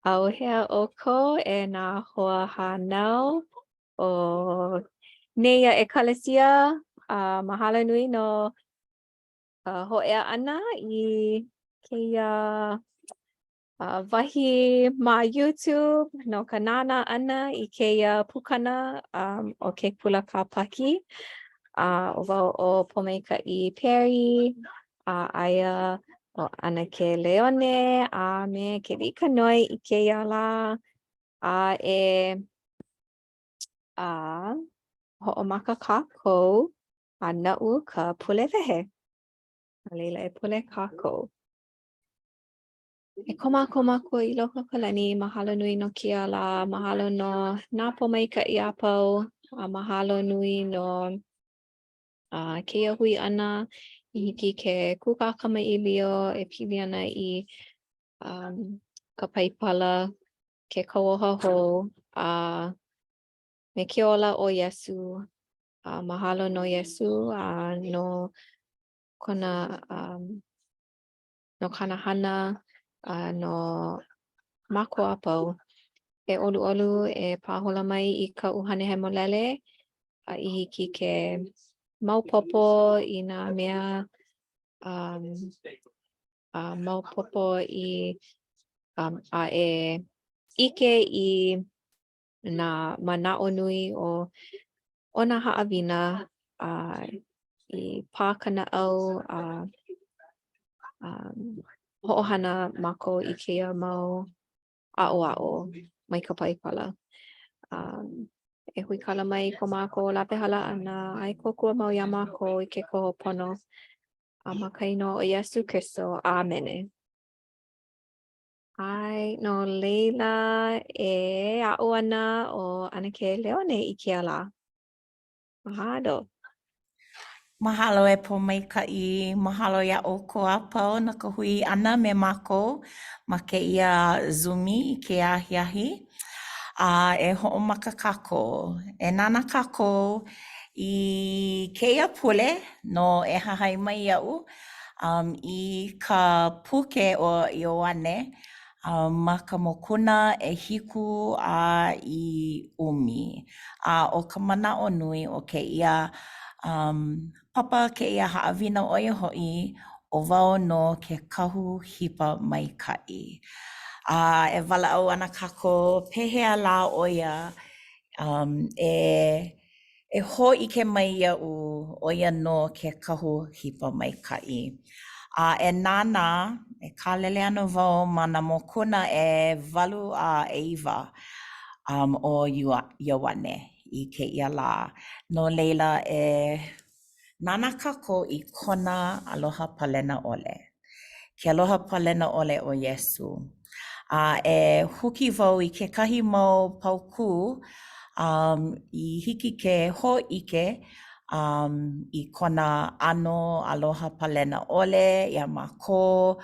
Au hea o ko e nā hoa hānau o neia e kalasia mahalo nui no hoʻea ʻana I kēia wahi ma YouTube no ka nāna ʻana I kēia pūkana o ke kula kāpaki o wau o Pomaikaʻi Perry aia o ana ke Leone me ke Wikanoi I kēia lā e hoʻomaka kākou naʻu ka pule wehe. A leila e pule kākou. E komako I loko o ka lani, mahalo nui no kia la, mahalo no nā Pomaikaʻi a pau, mahalo nui no keia hui ʻana I hiki ke kūkākamaʻilio e pili ana I ka paipala, ke kauoha hou, me ke ola o Iesu, mahalo no Iesu, no kona, no kanahana, no mako a pau. E oluʻolu e pahola mai I ka ʻuhane hemolele, I hiki ke maopopo I nā mea, maopopo I e ike I nā manaʻo nui o nā haʻawina I pā ka naʻau hoʻohana mākou I kēia mau aʻoaʻo mai ka paipala. E hui kala mai ko mākou lapehala ʻana ai kokua mau iā mākou I ke kohopono ma ka ino o Iesu Kristo. Āmene. Ai, no leila e aʻo ana o ana ke Leone I kia lā. Mahalo. Mahalo e Pomaikaʻi, mahalo iaʻo ko a pau na ka hui ʻana me mākou ma kēia Zumi I ke ahiahi. E hoʻomaka kākou. E nānā kākou I kēia pule no e hahai mai iaʻu I ka puke o Ioane ma ka mokuna e hiku I ʻumi. O ka manaʻo nui o kēia papa kēia haʻawina ʻoia hoʻi o wau no ke kahu hipa maikaʻi. E walaʻau ana kākou pehea lā ʻo ia e hōʻike mai iaʻu ʻo ia no ke kahu hipa maikaʻi. E nānā, e kālele ana wau ma nā mokuna e 8 a 6 o Ioane I kēia lā. No leila e nānā kākou I kona aloha palena ʻole. Ke aloha palena ʻole o Iesu. E huki wau I kekahi mau paukū I hiki ke hōʻike I kona ʻano aloha palena ʻole iā mākou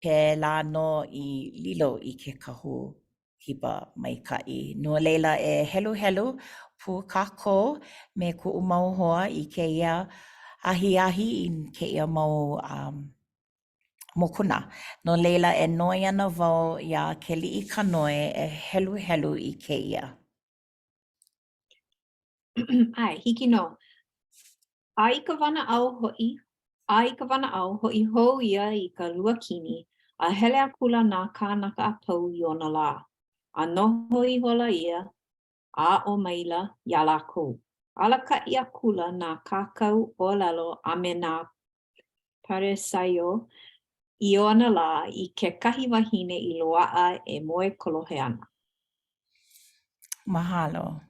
pēlā no I lilo I ke kahu hipa maikaʻi. No leila e heluhelu pu kākou me kuʻu mau hoa I kēia ahiahi I kēia mau mokuna. No leila e noi ana wau iā ke liʻi kanoi e heluhelu I kēia. Ai, hiki no. A I ka wanaʻau hoʻi hou ia I ka luakini a hele akula nā kānaka a pau I ona lā. A noho I hola ia, a o maila iā lākou. Alakaʻi akula nā kākau ʻōlelo a me nā paresaio I ona lā I kekahi wahine I loaʻa e moe kolohe ana. Mahalo.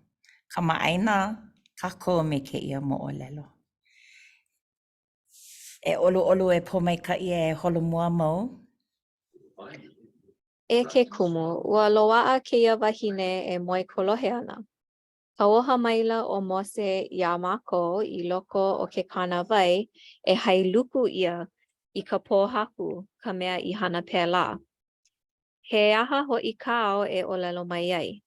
Kamaʻaina kākou me kēia moʻolelo. E ʻoluʻolu e Pomaikaʻi e holomua mau. E ke kumu, ua loaʻa kēia wahine e moe kolohe ana. Kauoha maila o Mose iā mākou I loko o ke kānawai e hailuku ia I ka pōhaku ka mea I hana pēlā. He aha hoʻi ka ao e ʻōlelo mai ai.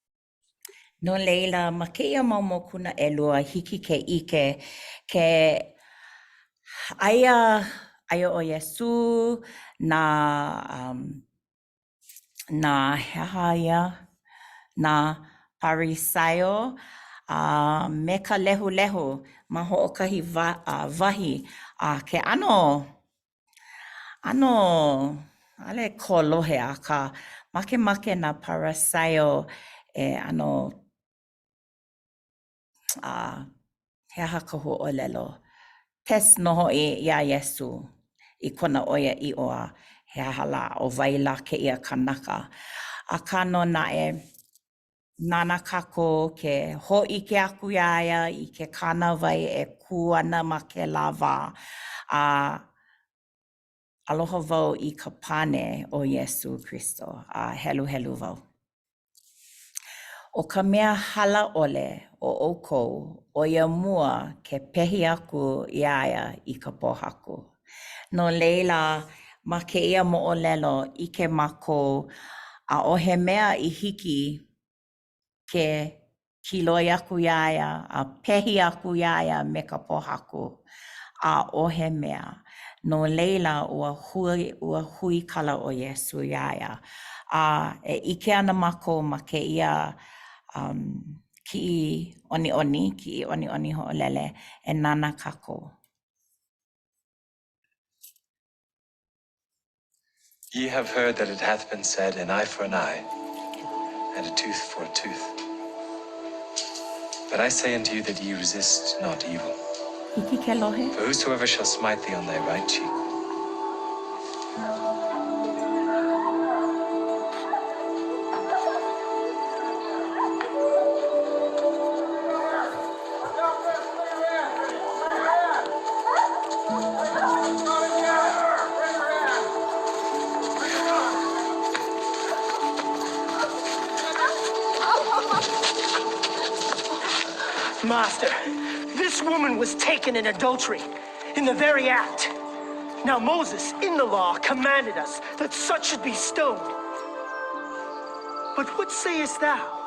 No leila, ma kēia mau mokuna ʻelua hiki ke ʻike ke aia o Iesu nā na Hawaiian, na Parisaio, me ka lehu ma ho'okahi wahi ke ano ale kolohe a ka make na Parisaio ano he aha ka ho'olelo. Tes noho ia Yesu I kona oia I oa he hala o waila ke ia kanaka. A kano nae nana kako ke ho'ike aku iaia I ke kana wai kuana ma ke lava. Aloha wau I ka pane o Yesu Kristo. Helu wau. O ka mea hala ole o ʻoukou o ia mua ke pehi aku iaia I ka pohaku. No leila, ma ke ia mo'olelo I ke mākou a o he mea I hiki ke kiloi aku iaia, a pehi aku iaia me ka pohaku a o he mea. No leila ua hui kala o Yesu iaia. E ike ana mākou ma ke ia ki'i oni ho'olele e nana kako. Ye have heard that it hath been said, an eye for an eye, and a tooth for a tooth. But I say unto you that ye resist not evil. Hiki ke lohe? For whosoever shall smite thee on thy right cheek, Master, this woman was taken in adultery, in the very act. Now Moses, in the law, commanded us that such should be stoned. But what sayest thou?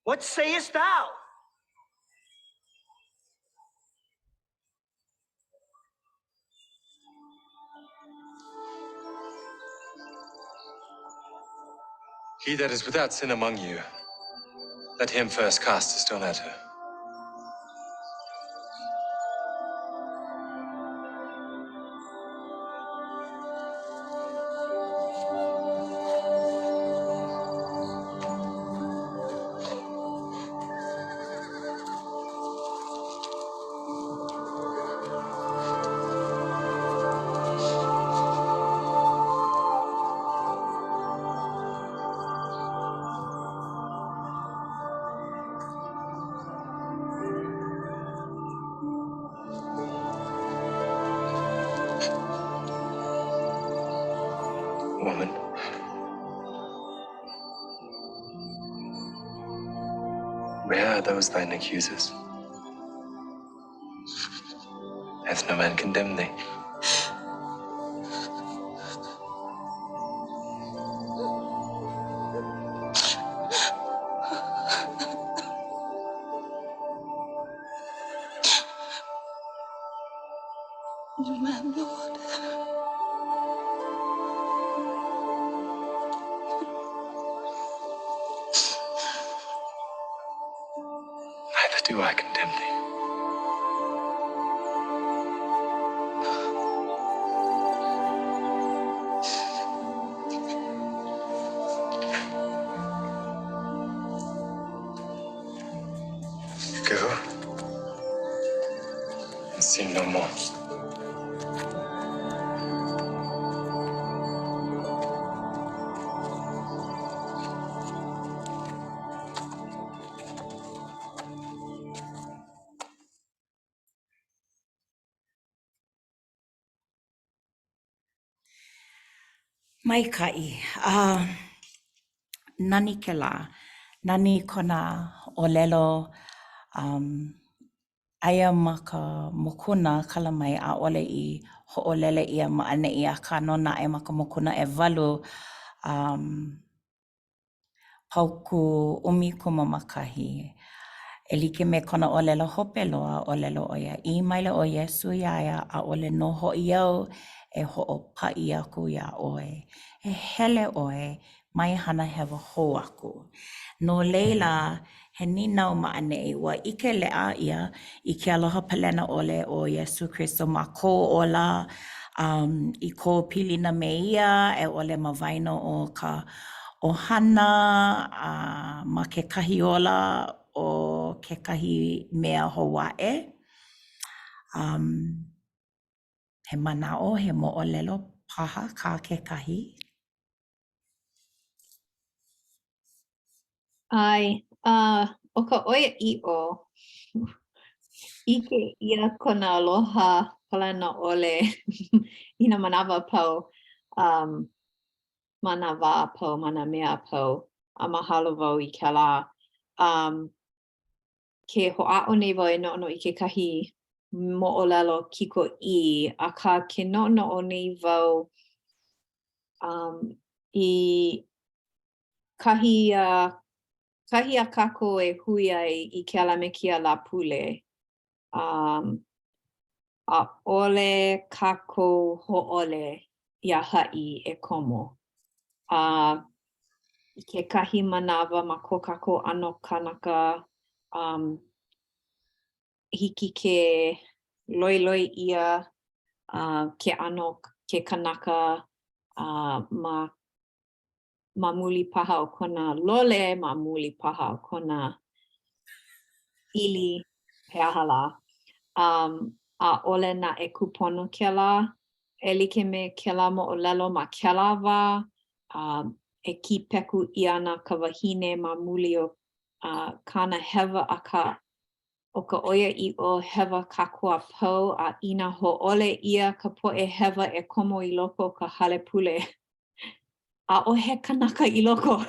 What sayest thou? he that is without sin among you, let him first cast a stone at her. Woman, where are those thine accusers? Hath no man condemned thee? My Lord. Neither do I condemn thee. Go and sin no more. Maikai, nani ke la, nani kona olelo Aia ma ka mokuna kala mai ʻaʻole I hoʻolele ʻia maʻane ʻia ka nona e ma ka mokuna e walu pauku ʻumikumakakahi. E like me kona ʻōlelo hope loa, ʻōlelo ʻo ia I maile o Iesu iaia ʻaʻole nō hoʻi au e hoʻopaʻi aku iā ʻoe. E hele ʻoe mai hana hewa hou aku. No leila, he ninau maʻaneʻi ua ʻike leʻa ʻia I ke aloha palena ʻole o Iesu Kristo ma kou ola I kou pilina me ia e ʻole ma waena o ka ʻohana ma kekahi ola o kekahi mea Hawaiʻe. He manaʻo, he moʻolelo paha ka kekahi. Ai, o ka ʻoia ʻiʻo, ʻike ʻia kona aloha palena ʻole I nā manawa pau, ma nā wā pau, ma nā mea pau, a mahalo wau I kēlā. Ke hoʻaʻo nei wau e noʻono I kekahi moʻolelo kikoʻī, akā ke noʻonoʻo nei wau I kahi a kākou e hui ai I ke ala me kia la Pule. ʻAʻole kākou hoʻole ia haʻi e komo. I kekahi manawa ma ko kākou ʻano kanaka hiki ke loiloi ʻia ke ʻano ke kanaka ma muli paha o kona lole, ma muli paha o kona ʻili he aha lā. ʻAʻole na e kupono kēlā, e like me kēlā moʻolelo ma kēlā wā, e kipeku ʻia ana ka wahine ma muli o kāna hewa akā o ka ʻoia ʻiʻo hewa kākua pau a ina hoʻole ʻia ka poʻe hewa e komo I loko o ka hale pule. ʻAʻohe kanaka I loko.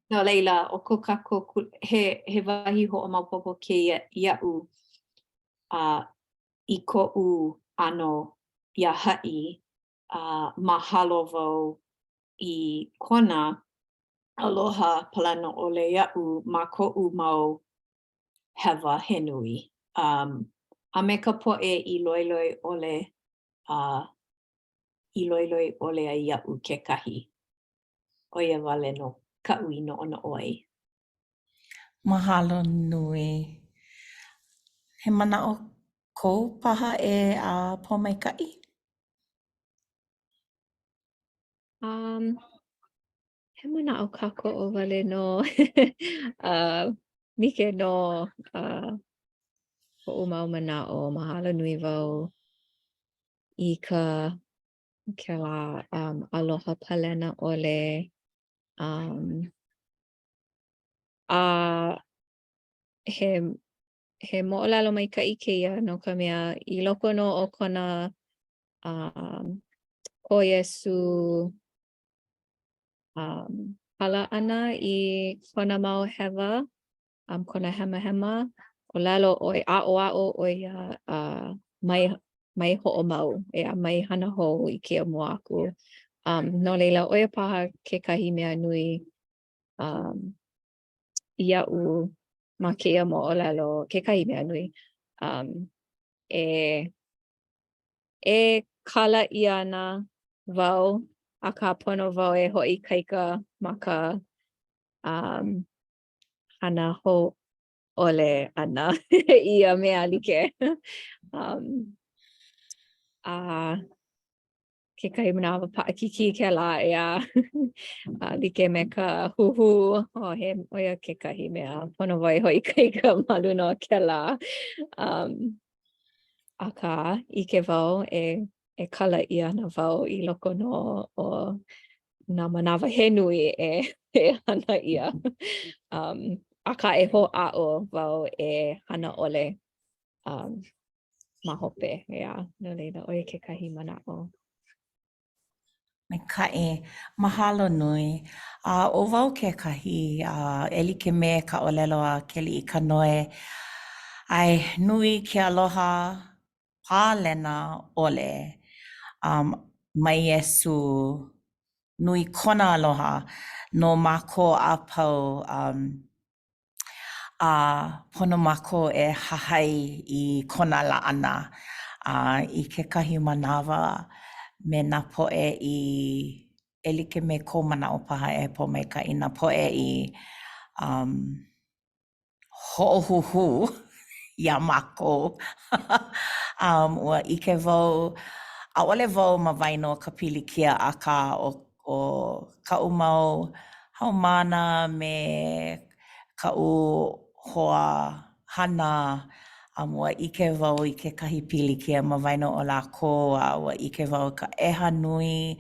No leila, o ko kākou he wahi hoʻomaopopo kēia iaʻu I koʻu ʻano ia haʻi mahalo wau I kona aloha palena ʻole iaʻu ma koʻu mau hewa he nui. A me ka poʻe I loiloi ʻole I loiloi ʻole ai iaʻu kekahi. ʻO ia wale no kaʻu I noʻonoʻo ai. Mahalo nui. He manaʻo kou paha e pōmaikaʻi? He manaʻo kākou o wale no like no hoʻo mau manaʻo mahalo nui wau I kēlā aloha palena ʻole he moʻolelo maikaʻi kēia no ka mea I loko no o kona ko Iesu hala ʻana I kona mau hewa kona hemahema ʻōlelo ʻoe aʻoaʻo ʻoia mai hoʻomau mai hana hou I ke mua aku no leila ʻoia paha kekahi mea nui iaʻu ma keia moʻolelo kekahi mea nui e kala ʻia ana wau akā pono wau e hoʻoikaika ma ka hana hōʻole ʻana ia mea like kekahi manawa paʻakiki kēlā like me ka huhu he ʻoia kekahi mea pono wau e hoʻoikaika ma luna o kēlā akā ʻike wau e kala ʻia ana wau I loko no o nā manawa he nui e hana ʻia akā e hoʻaʻo wau e hana ʻole ma hope no leila ʻoia kekahi manaʻo. Maikaʻi, mahalo nui. ʻO wau kekahi e like me ka ʻōlelo a Keli I ka noe Ai nui ke aloha pālena ole mai Iesu nui kona aloha no mako a pau a pono mako e hahai i kona laana i kekahi manawa me nā poʻe i e like me ko mana o paha e po mai ka ina poʻe i hoʻohuhu ia mako ua ike wau ʻaʻole wau ma waino ka pilikia akā o kaʻu mau haumāna me kaʻu hoa hana ua ike wau i kekahi pilikia ma waino o lākou ua ike wau ka ʻeha nui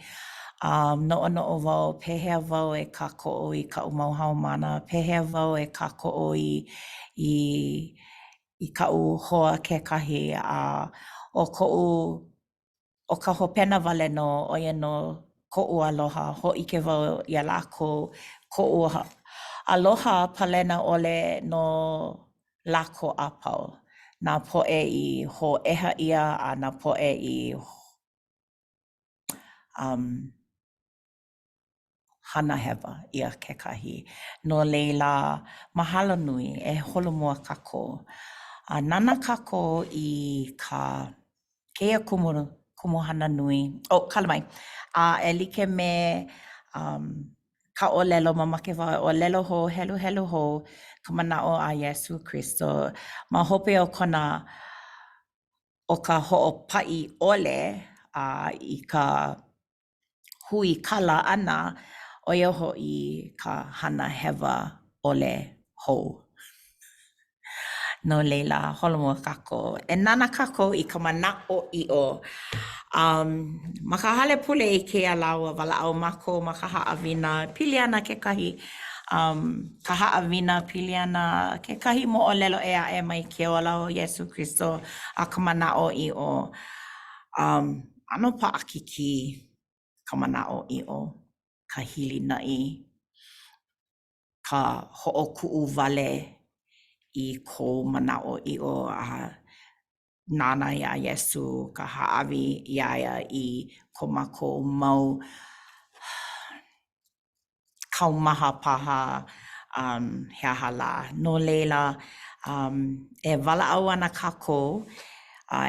noʻonoʻo wau pehea wau e kākoʻo i kaʻu mau haumāna pehea wau e kākoʻo i kaʻu hoa kekahi o ka hopena wale no ʻoia no koʻu aloha hōʻike wau iā lākou koʻu aloha palena ʻole no lākou a pau nā poʻe i hōʻeha ʻia a nā poʻe i hana hewa ʻia kekahi. No leila, mahalo nui e holomua kākou. Nana kākou i ka keia kumuhana nui. Kala mai. E like me ka ʻōlelo mamake wau e ʻōlelo hou helu helu hou ka manaʻo a Iesu Kristo ma hope o kona o ka hoʻopaʻi ʻole i ka hui kala ʻana ʻoia hoʻi ka hana hewa ʻole hou. No leila, holomua kākou. E nana kākou i ka manaʻo ʻiʻo. Ma ka hale pule i kēia laua walaʻau mākou ma ka haʻawina pili ana kekahi ka haʻawina pili ana kekahi moʻolelo e aʻe mai ke ola o Iesu Kristo a ka manaʻo ʻiʻo. ʻAno paʻakiki ka manaʻo ʻiʻo, ka hilinaʻi, ka hoʻokuʻu wale i ko manaʻo ʻiʻo nana iā Iesu, ka haʻawi iā ia i ko mākou mau kaumaha paha he aha lā. No leila, e walaʻau ana kākou,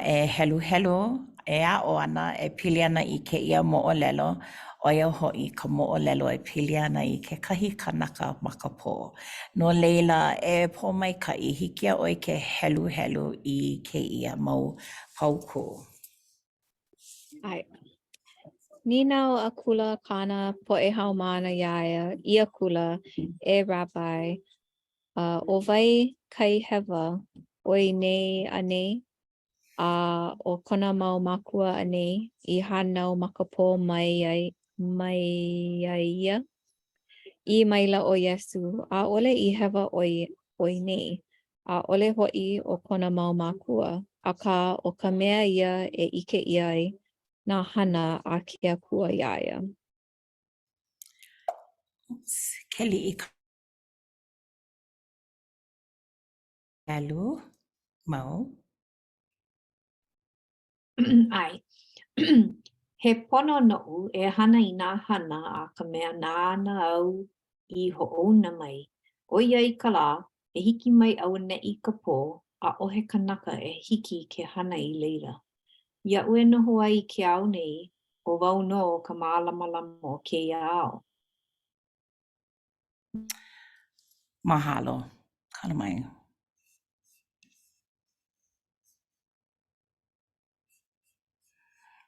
e helu helu, e aʻo ana, e pili ana i kēia moʻolelo, ʻoia hoʻi ka moʻolelo e pili ana i kekahi kanaka ma ka pō. No leila, e pōmaikaʻi, hiki iā ʻoe ke helu helu i kēia mau paukū. Ai. Nina o akula kana poʻe haumāna iā ia kula e Rabbi o wai kai hewa oi nei a nei o kona mau makua a nei I hānau ma ka pō mai ai ia I maila o Iesu ʻaʻole I hewa oi nei ʻaʻole hoʻi o kona mau makua akā o ka mea ia e ʻike ʻia ai nā hana a ke akua iā ia. Keli I ka helu, mau. Ai. He pono noʻu e hana I nā hana a ka mea nāna au I hoʻouna mai. ʻOiai ka lā, e hiki mai au neʻi ka pō, ʻaʻohe kanaka e hiki ke hana I leila. Iaʻu e noho ai I ke ao nei, ʻo wau no ka mālamalama o kēia ao. Mahalo. Kala mai.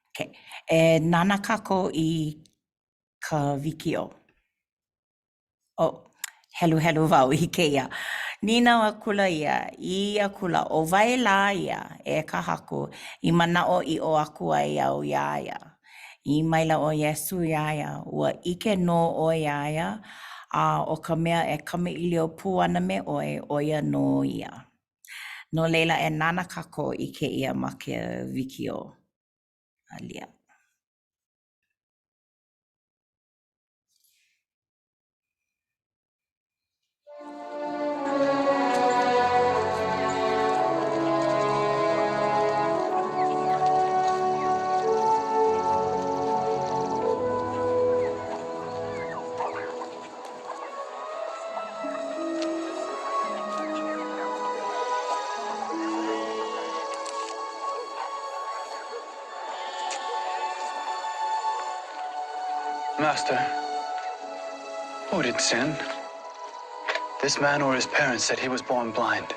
Okay. E nana kākou I ka wikio. Helu helu wau I kēia. Nina o kula ia, I kula o wai lā ia e ka haku I manaʻo I o aku ai au iā ia. I maila o Iesu iā ia, ua ʻike nō o iā ia, o ka mea e kamaʻilio pū ana me ʻoe, ʻoia nō ia. No leila e nana kākou I kēia ma ke wikio. Alia. Master, who did sin? This man or his parents said he was born blind.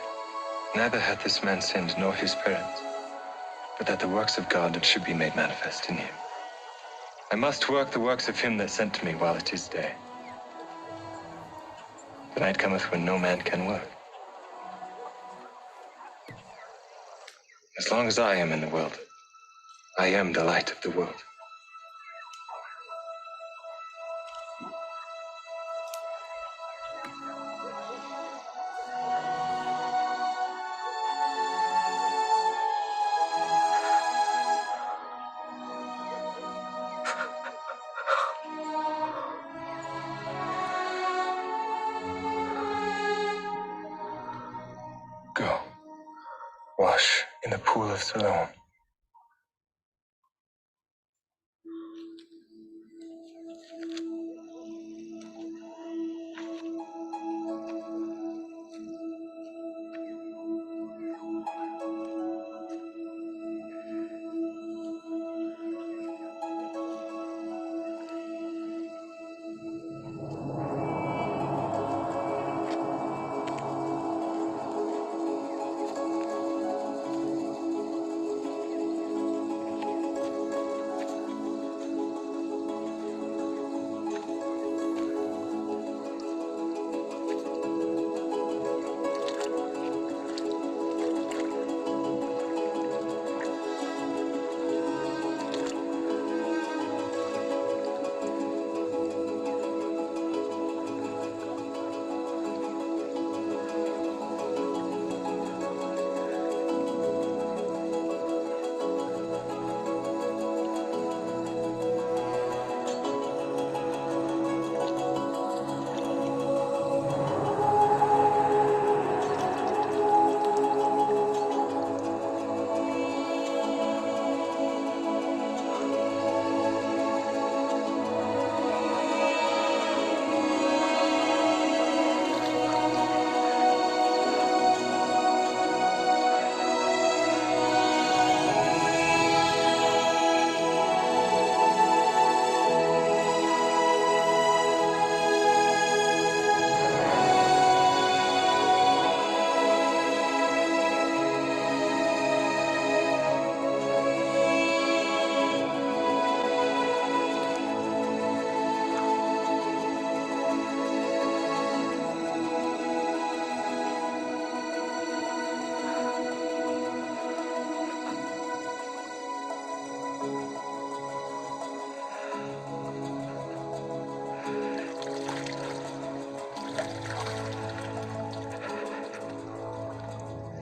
Neither hath this man sinned nor his parents, but that the works of God should be made manifest in him. I must work the works of him that sent me while it is day. The night cometh when no man can work. As long as I am in the world, I am the light of the world. Go, wash in the pool of Siloam.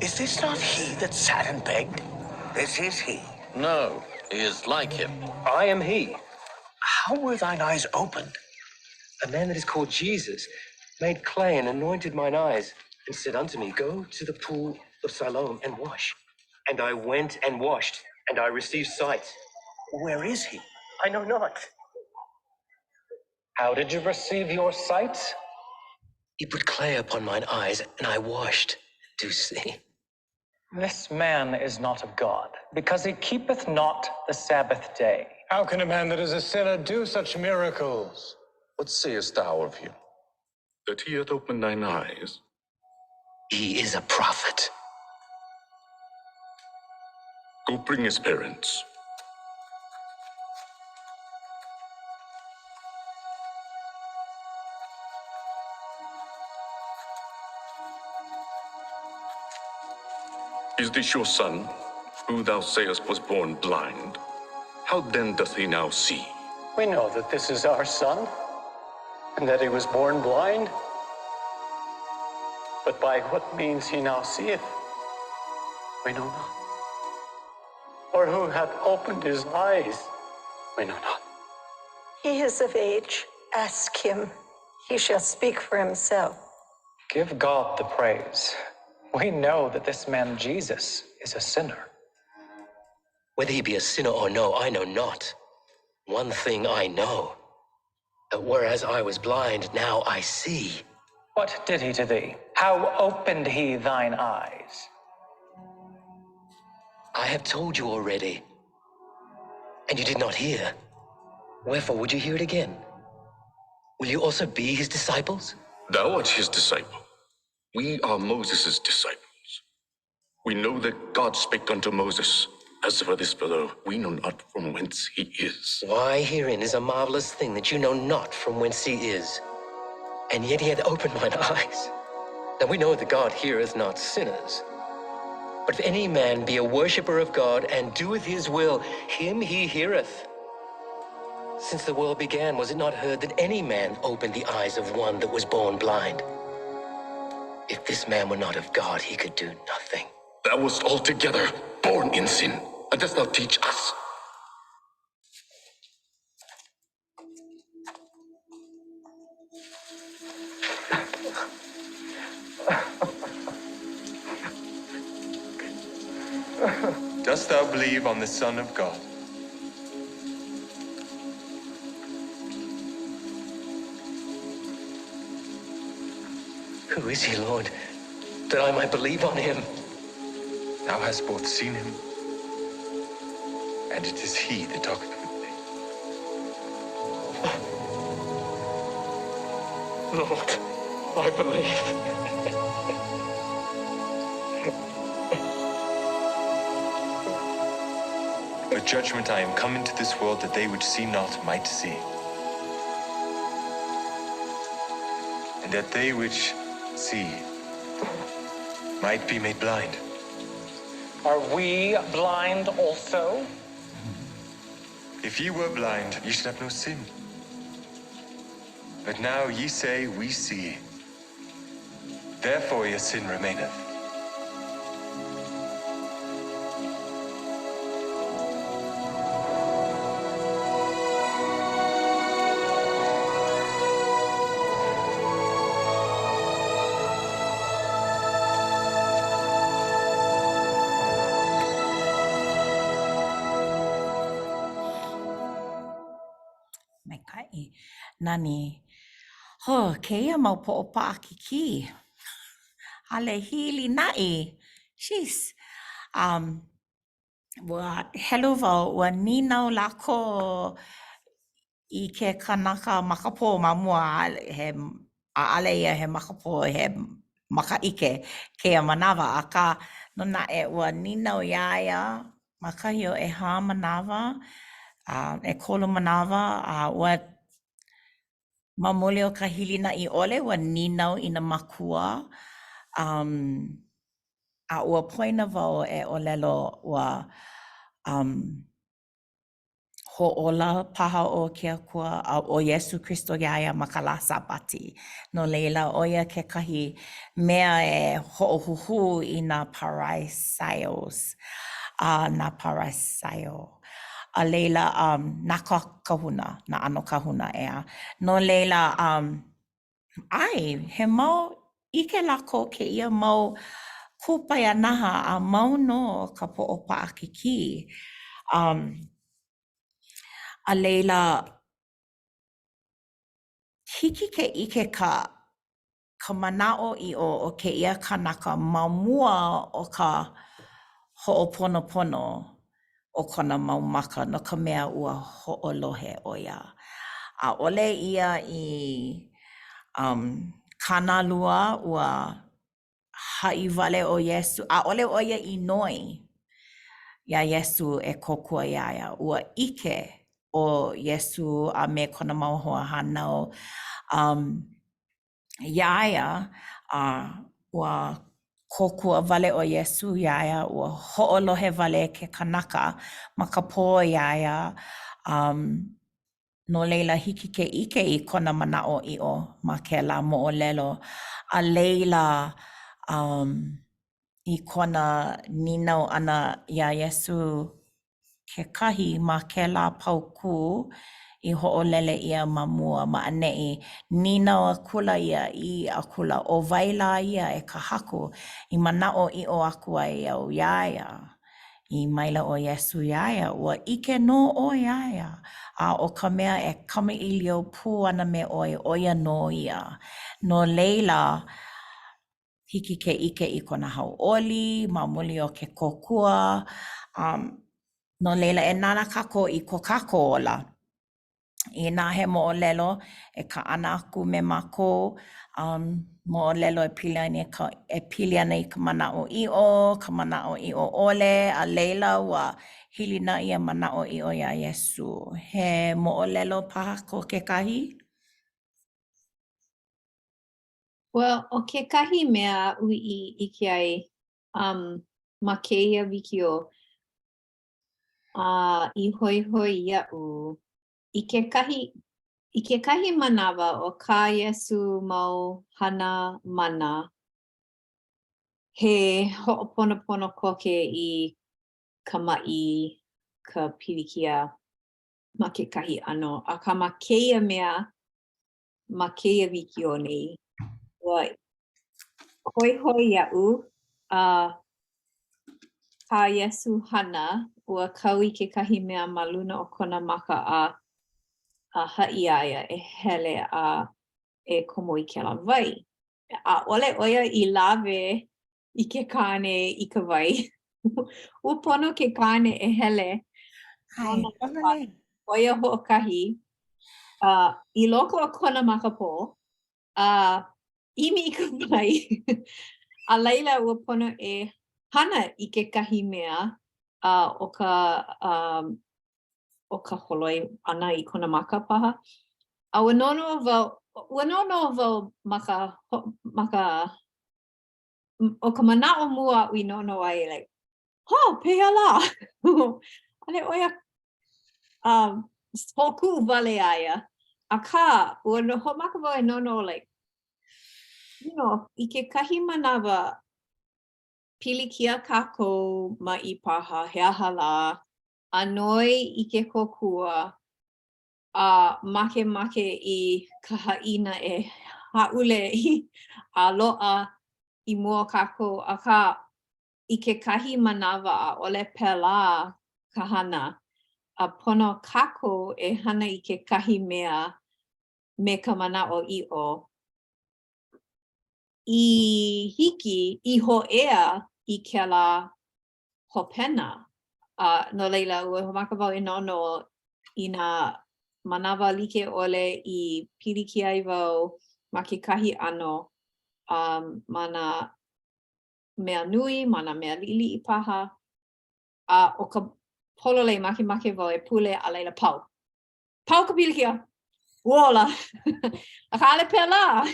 Is this not he that sat and begged? This is he. No, he is like him. I am he, How were thine eyes opened? a man that is called Jesus, made clay and anointed mine eyes, and said unto me, Go to the pool of Siloam and wash. And I went and washed, and I received sight. Where is he? I know not. How did you receive your sight? He put clay upon mine eyes, and I washed. Do see. This man is not of God, because he keepeth not the Sabbath day. How can a man that is a sinner do such miracles? What sayest thou of him? That he hath opened thine eyes. He is a prophet. Go bring his parents. Is this your son, who thou sayest was born blind? How then doth he now see? We know that this is our son, and that he was born blind. But by what means he now seeth, we know not. Or who hath opened his eyes, we know not. He is of age. Ask him. He shall speak for himself. Give God the praise. We know that this man Jesus is a sinner. Whether he be a sinner or no, I know not. One thing I know, that whereas I was blind, now I see. What did he to thee? How opened he thine eyes? I have told you already, and you did not hear. Wherefore would you hear it again? will you also be his disciples? Thou art his disciple. We are Moses' disciples. We know that God spake unto Moses. As for this fellow, we know not from whence he is. Why, herein is a marvelous thing, that you know not from whence he is. And yet he hath opened mine eyes. Now we know that God heareth not sinners. But if any man be a worshipper of God, and doeth his will, him he heareth. Since the world began, was it not heard that any man opened the eyes of one that was born blind? If this man were not of God, he could do nothing. Thou wast altogether born in sin, and dost thou teach us? Dost thou believe on the Son of God? Who is he, Lord, that I might believe on him? Thou hast both seen him, and it is he that talketh with thee. Lord, I believe. For judgment I am come into this world, that they which see not might see, and that they which see might be made blind. Are we blind also? If ye were blind, ye should have no sin. But now ye say, we see. Therefore your sin remaineth. Mekai. Nani. Ho, keia mau po'opa'a kiki. Ale hili na'i. Jeez. Wa helo wau, wa ninau lako I ke kanaka makapo ma mua he a'ale ia he makapo he makaike ke manawa aka no na ua ninau iaia makahi o 'ehā manawa e kolu manawa ua mamole o ka hilina I ole ua ninau I na makua a ua poina wau e olelo ua ho'ola paha o ke akua o Yesu Kristo iaia ma ka lā Sabati. No leila oia kekahi mea e ho'ohuhu I nā paraisaios. Nā paraisaio. A leila nā kahuna, nā ano kahuna ea. No leila ai, he mau ike lako ke ia mau kupai anaha a mau no ka po'opa'a kiki. A leila, hiki ke ike ka mana'o o ke ia kanaka ma mua o ka ho'oponopono o kona maumaka no ka mea ua ho'olohe o ia. A ole ia I kanalua ua ha'i wale o Yesu. A ole o ia I noi ia Yesu e kokua iaia. Ua ike o Yesu a me kona mau hoa hanau iaia ua kokua wale o Yesu iaia ua ho'olohe wale ke kanaka ma ka pō iaia no leila hiki ke ike I kona mana'o i'o ma ke la mo'olelo a leila I kona ninau ana ia Yesu kekahi ma ke la paukū I ho'olele ia ma mua ma ane'i nina a kula ia I a kula o waila ia e ka haku I mana'o i'o aku ai au iaia I maila o Yesu iaia ua ike no o iaia a o ka mea e kamaʻilio pū ana me oi oia no ia no leila hiki ke ike I kona hauʻoli ma muli o ke kokua no leila e nana kako I ko kako ola I nā he mo'olelo e ka ana aku me mākou. Mo'olelo e pili ana i ka mana'o i'o, ka mana'o i'o ole, a leila ua hili na ia mana'o i'o ia Iesu. He mo'olelo paha ko kekahi? Well, o kekahi mea ui I ke ai ma keia wikio I hoi ia'u I kekahi manawa o ka Iesu mau hana mana he ho'oponopono koke I ka ma'i ka pilikia ma kekahi ano. A ka ma keia mea ma keia wikio nei. Ua hoi ia'u ka Iesu hana ua kau I kekahi mea ma luna o kona maka a ha'i aia e hele a e komo I kela wai. A ole oia I lawe I ke kane I ka wai. Ua pono ke kane e hele. Hai, olele. Oia ho'okahi. I loko o kona maka po. Imi I ka wai. A laila ua pono e hana I kekahi mea o ka holoi ana I kona maka paha. A ua nono wau maka o ka mana'o mua ui nono ai like, pehea la. Ale oia hoku wale aia. A ka, ua ho'omaka wau e nono like, I ke kahi manawa pilikia kākou ma I paha he aha la, a noi I ke kokua a make I ka ha'ina e ha'ule a lo'a I mua kākou a ka I ke kahi manawa a ole pela ka hana a pono kākou e hana I ke kahi mea me ka mana'o i'o. I hiki I ho'ea I kela hopena. No leila ua ho'omaka wau e nono I nā manawa like ole I pilikia ai wau ma ke kahi ano ma nā mea nui, ma nā mea lili I paha. O ka pololei make wau e pule a leila pau. Pau ka pilikia! Uola! A ka ale pela!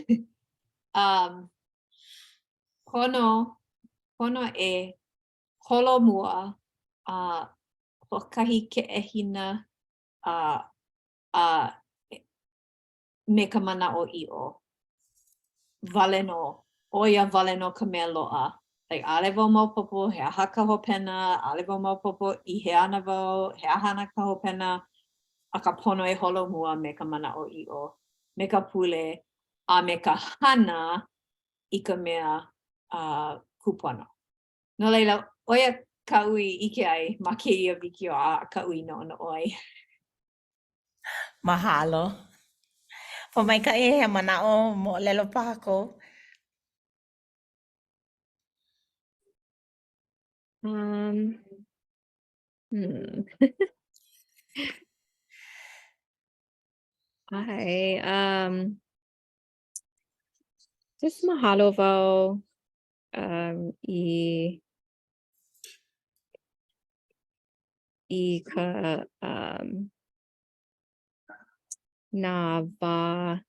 Pono e holo mua hokahi ke ehina me ka mana'o i'o. Wale no. Oia wale no ka mea lo'a. Like, ale wau maopopo, he aha ka hopena, ale wau maopopo, I he ana wau, he aha ana ka hopena, a ka pono e holo mua me ka mana'o i'o. Me ka pule, a me ka hana I ka mea kupana. No leila, oia ka ui ike ai ma keia wikio a ka ui no oi. Mahalo. Pomaika'i he mana'o mo'olelo paha ko. Ai, just mahalo wau I ka nā wā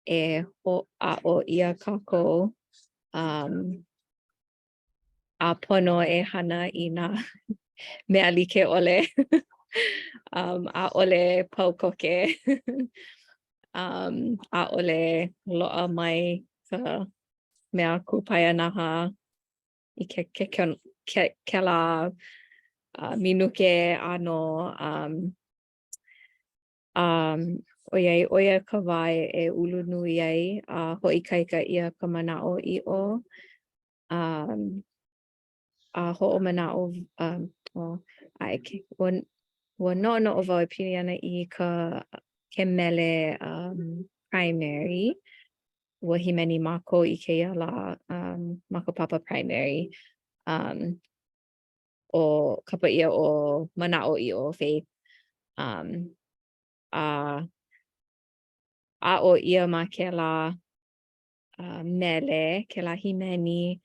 e ho'a'o ia kākou a pono e hana I nā mea like ole. A ole paukoke. A ole lo'a mai ka mea kupaia naha I ke la minuke ano oia ka wae e ulu nui ai a ho'ikaika ia ka mana'o i'o a ho'omana'o ua no'ono'o wau e pili ana I ke mele primary ua himeni mākou I keia la makapapa primary o kapa ia o mana'o I o faith o ia ma kela mele, kela himeni,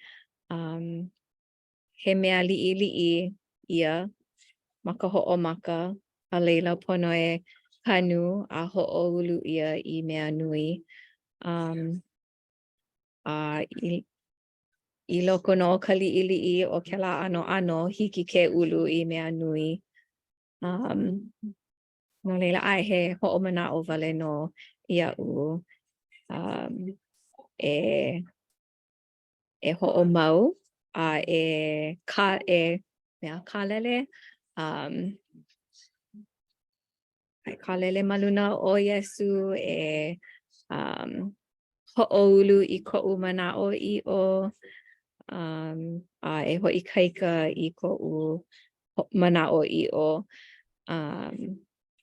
he mea li'i ia ma ka ho'omaka, a leila pono e kanu a ho'oulu ia I mea nui. I loko no ka li'i o kela ano hiki ke ulu I mea nui. No leila ai he ho'omana'o wale no ia'u e ho'omau a kālele kālele maluna o Iesu ho'oulu I ko'u mana'o i'o a ho'ikaika I ko'u mana'o i'o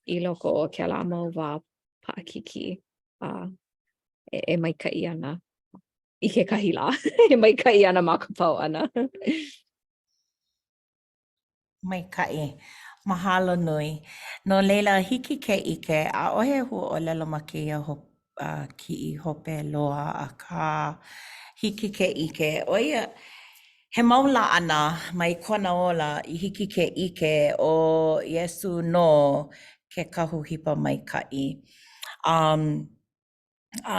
I loko o kela mau wā pa'akiki e maika'i ana I kekahi la e maika'i ana ma ka pau ana. Maika'i. Mahalo nui. No leila hiki ke ike a ohe hu'olelo ma keia ki'i hope loa a ka hiki ke ike. Oia he maula ana mai kona ola I hiki ke ike o Iesu no ke kahu hipa maika'i. A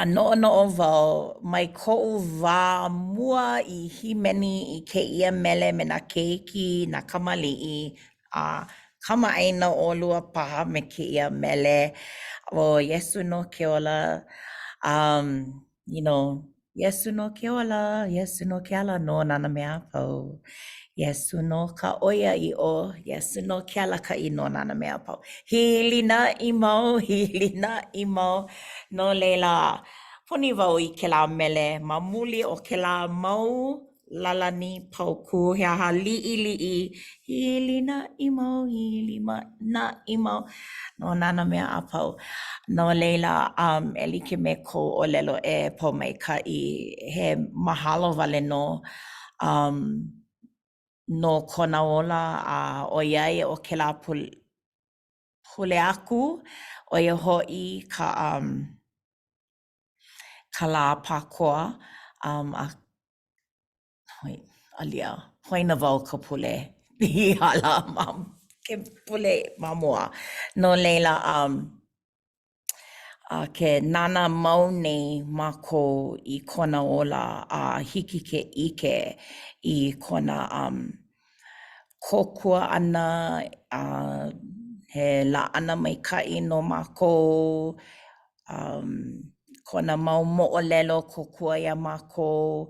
no'o wau mai ko'u wā mua I himeni I kēia mele me nā keiki, nā kamali'i, a kamaʻaina ʻolua paha me kēia mele. O Iesu no ke ola, Iesu no ke ola, Iesu no ke ala no nana mea pau. Iesu no ka ʻoia iʻo, Iesu no ke alakaʻi no nana mea pau. Hilina I mau, no leila. Puni wau I kēlā mele, ma muli o kēlā mau lalani pauku, he aha li'i. Hilina I mau, no nana mea a pau. No leila, e like me ko ʻōlelo e pōmaikaʻi, he mahalo wale no. No kona ola a ʻoiai o kēlā pule aku, ʻoia hoʻi ka lā pākoa. Alia, hoina wau ka pule. I hala ke pule ma mua. No leila, ke nana mau nei mākou I kona ola a hiki ke ike I kona kōkua ʻana, he laʻana maikaʻi no mākou, kona mau moʻolelo kōkua iā mākou,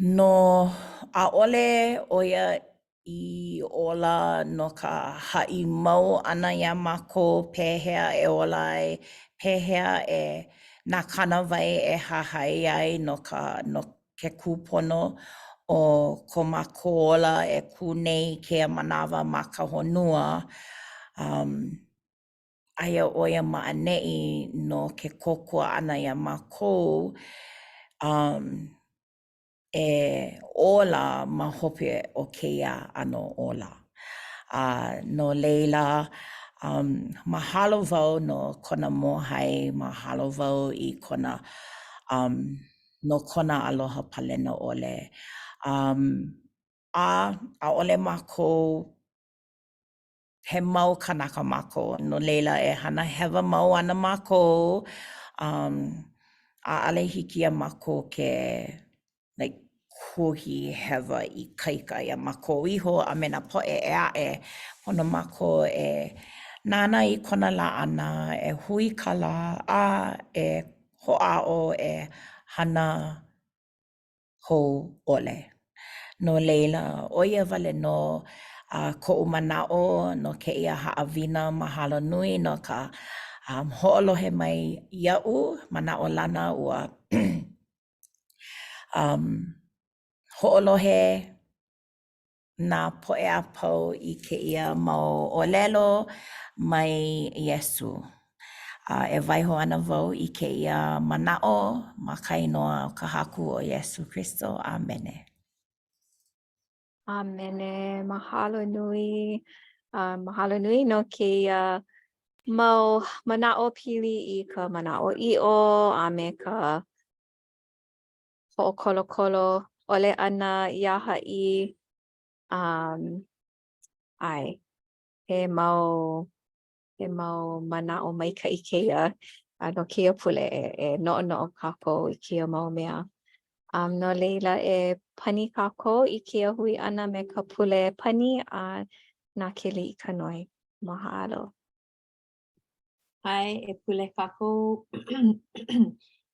no ʻaʻole ʻo ia I ola no ka haʻi mau ʻana iā mākou pehea e ola ai, pehea nā kanawai e hahai ai no ke kūpono o ko mākou ola e kū nei kēia manawa ma ka honua. Aia ʻo ia maʻaneʻi no ke kōkua ʻana iā mākou e ola ma hope o kēia ʻano ola. No leila, mahalo wau no kona mōhai, mahalo wau I kona no kona aloha palena ʻole. ʻAʻole mākou he mau kanaka mākou. No leila e hana hewa mau ana mākou. ʻAʻale hiki iā mākou ke kuhi hewa I kaika iā mākou iho a me nā poʻe e aʻe. Pono mākou e nānā I kona laʻana, e hui ka lā, a e hoʻaʻo e hana hou ʻole. No leila, ʻo ia wale no koʻu manaʻo no kēia haʻawina mahalo nui no ka hoʻolohe mai iaʻu manaʻo lana ua hoʻolohe nā poʻe a pau I kēia mau ʻōlelo mai Iesu. E waiho ana wau I kēia manaʻo ma ka inoa o ka haku o Iesu Kristo. Amene. Amene, mahalo nui. Mahalo nui no kēia mau mana'o pili I ka mana'o i'o a me ka ho'okolokolo ole ana iā ha'i ai he mau mana'o maika'i kēia no kēia pule e no'ono'o kākou I kēia mau mea. No leila e pani kākou I kēia hui ana me ka pule pani a nā keli I ka noi. Mahalo. Ai, e pule kākou.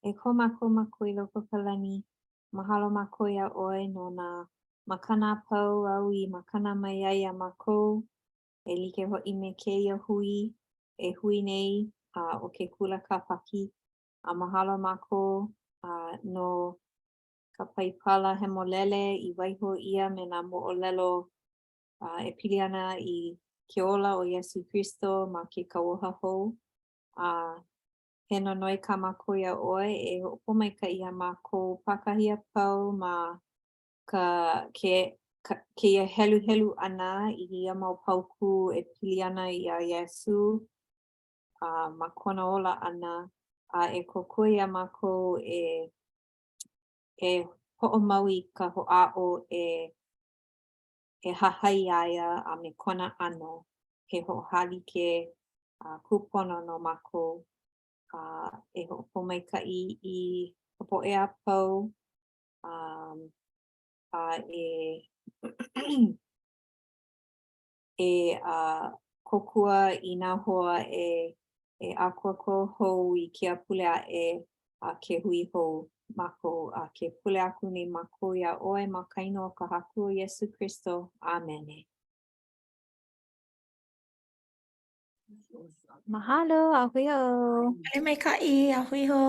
E ko mākou mākou I loko ka lani. Mahalo mākou ia oi no nā makana pau au I makana mai ai a mākou. E like ho'i me kēia hui. E hui nei o ke kula kāpaki. A mahalo mākou no ka paipala he molele I waiho ia me nā mo'olelo e pili ana I ke ola o Iesu Kristo ma ke kauoha hou. He no noi ka mākou ia oi e ho'opo mai ka ia mākou pakahia pau ma ke ia helu helu ana I ia mau pauku e pili ana I a Iesu ma kona ola ana e kokua ia mākou e ho'omau I ka ho'a'o e hahai aia a me kona ano he ho'ohali ke kupono no mākou e ho'opo maika'i I ka po'e a pau kokua I nā hoa e akuako hou I ke apule a'e ke hui hou mākou ke pule aku nei mākou ia oi ma ka ino o ka haku o Iesu Kristo. Amene. Mahalo, a hui o. Hele mai ka'i, a hui ho.